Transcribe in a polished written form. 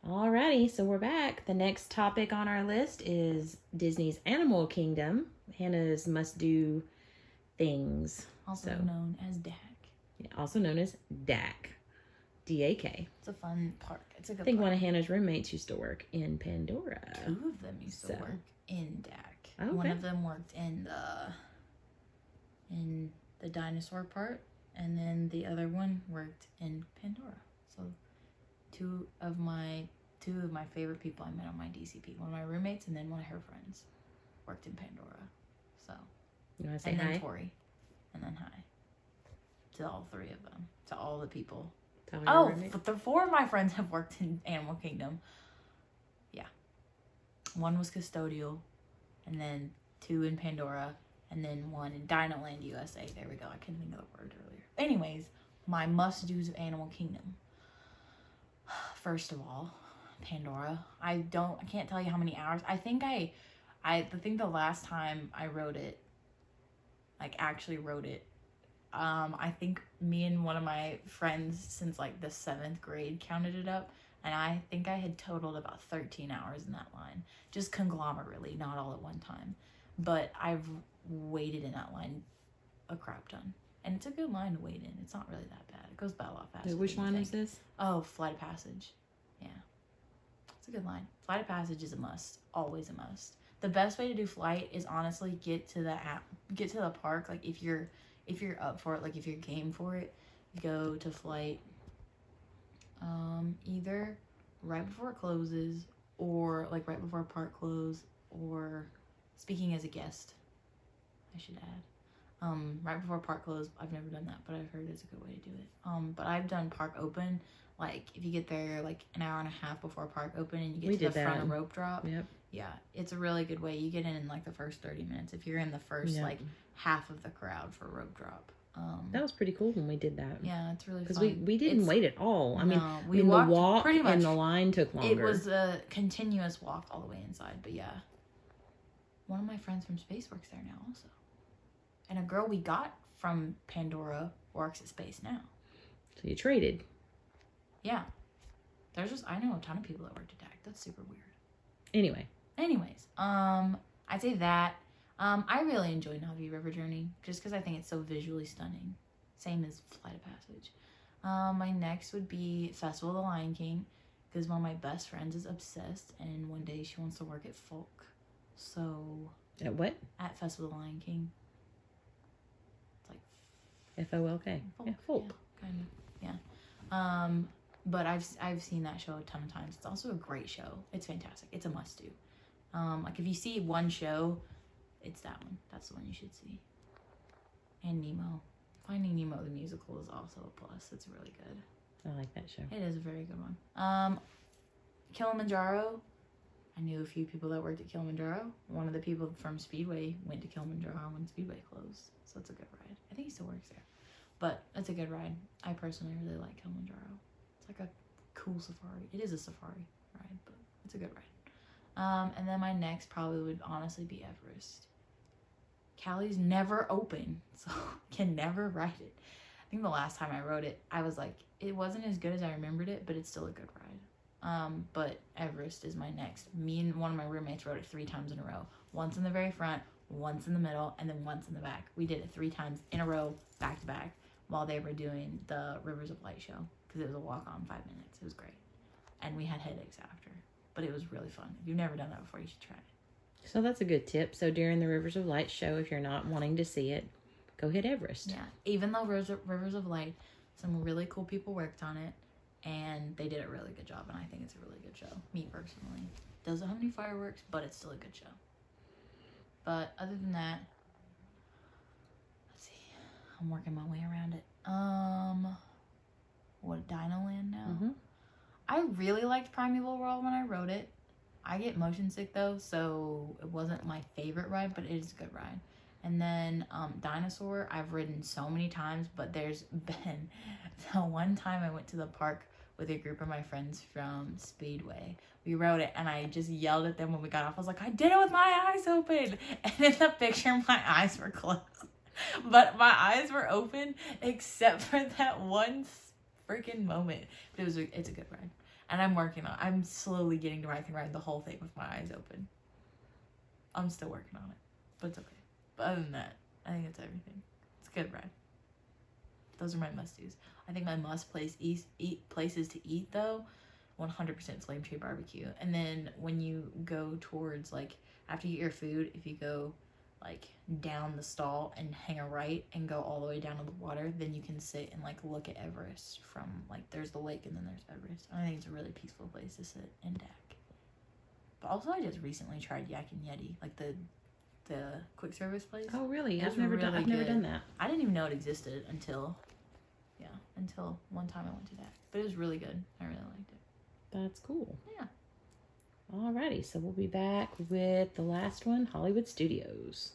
Alrighty, so we're back. The next topic on our list is Disney's Animal Kingdom. Hannah's must-do things. Also known as DAK. Yeah, also known as DAK. DAK. It's a fun park. It's a good I think park. one of Hannah's roommates used to work in Pandora. 2 of them used to work in DAK. Okay. One of them worked in the dinosaur part, and then the other one worked in Pandora. So two of my favorite people I met on my DCP. One of my roommates and then one of her friends worked in Pandora. So You want to say and hi? then Tori. And then hi. To all 3 of them. To all the people. Tell me your Oh, roommate. but the 4 of my friends have worked in Animal Kingdom. Yeah. One was custodial, and then 2 in Pandora, and then 1 in Dinoland USA. There we go. I couldn't think of the word earlier. Anyways, my must-dos of Animal Kingdom. First of all, Pandora. I can't tell you how many hours. I think the last time I rode it, like actually rode it, I think me and one of my friends since like the 7th grade counted it up, and I think I had totaled about 13 hours in that line, just conglomerately, not all at one time. But I've waited in that line a crap ton, and it's a good line to wait in. It's not really that bad. It goes by a lot faster. Which line is this? Oh, Flight of Passage. Yeah, it's a good line. Flight of Passage is a must. Always a must. The best way to do flight is honestly get to the park. Like if you're up for it, like if you're game for it, go to flight either right before it closes or like right before park close, or speaking as a guest, I should add. Right before park close. I've never done that, but I've heard it's a good way to do it. But I've done park open, like if you get there like an hour and a half before park open and you get to the front of rope drop. Yep. Yeah, it's a really good way. You get in like the first 30 minutes if you're in the first like half of the crowd for rope drop. That was pretty cool when we did that. Yeah, it's really fun. Because we didn't wait at all. I mean, we walked the walk pretty much, and the line took longer. It was a continuous walk all the way inside. But yeah, one of my friends from Space works there now also. And a girl we got from Pandora works at Space now. So you traded. Yeah. I know a ton of people that worked at DAK. That's super weird. Anyways, I'd say that. I really enjoy Navi River Journey just because I think it's so visually stunning. Same as Flight of Passage. My next would be Festival of the Lion King because one of my best friends is obsessed, and one day she wants to work at Folk. So at what? At Festival of the Lion King. It's like FOLK. Folk. Yeah, Folk. Yeah, kind of. Yeah. But I've seen that show a ton of times. It's also a great show. It's fantastic. It's a must do. Like if you see one show, it's that one. That's the one you should see. And Nemo. Finding Nemo the musical is also a plus. It's really good. I like that show. It is a very good one. Kilimanjaro. I knew a few people that worked at Kilimanjaro. One of the people from Speedway went to Kilimanjaro when Speedway closed. So it's a good ride. I think he still works there. But it's a good ride. I personally really like Kilimanjaro. It's like a cool safari. It is a safari ride, but it's a good ride. And then my next probably would honestly be Everest. Cali's never open, so can never ride it. I think the last time I rode it, I was like, it wasn't as good as I remembered it, but it's still a good ride. But Everest is my next. Me and one of my roommates rode it 3 times in a row. Once in the very front, once in the middle, and then once in the back. We did it 3 times in a row, back to back, while they were doing the Rivers of Light show. Because it was a walk-on 5 minutes. It was great. And we had headaches after. But it was really fun. If you've never done that before, you should try it. So that's a good tip. So during the Rivers of Light show, if you're not wanting to see it, go hit Everest. Yeah. Even though Rivers of Light, some really cool people worked on it. And they did a really good job. And I think it's a really good show. Me, personally. Doesn't have any fireworks, but it's still a good show. But other than that, let's see. I'm working my way around it. What, Dinoland now? Mm-hmm. I really liked Primeval World when I rode it. I get motion sick though, so it wasn't my favorite ride, but it is a good ride. And then Dinosaur, I've ridden so many times, but there's been the one time I went to the park with a group of my friends from Speedway. We rode it, and I just yelled at them when we got off. I was like, I did it with my eyes open. And in the picture, my eyes were closed. But my eyes were open, except for that one freaking moment. But it's a good ride. And I'm slowly getting to where I can ride the whole thing with my eyes open. I'm still working on it, but it's okay. But other than that, I think it's everything. It's a good ride. Those are my must-dos. I think my places to eat, though, 100% Flame Tree Barbecue. And then when you go towards, like, after you eat your food, if you go, like, down the stall and hang a right and go all the way down to the water, then you can sit and, like, look at Everest from, like, there's the lake and then there's Everest. I think it's a really peaceful place to sit in DAK. But also, I just recently tried Yak and Yeti, like the quick service place. Oh, really? It was I've never really done that. I didn't even know it existed until one time I went to DAK. But it was really good. I really liked it. That's cool. Yeah. Alrighty, so we'll be back with the last one, Hollywood Studios.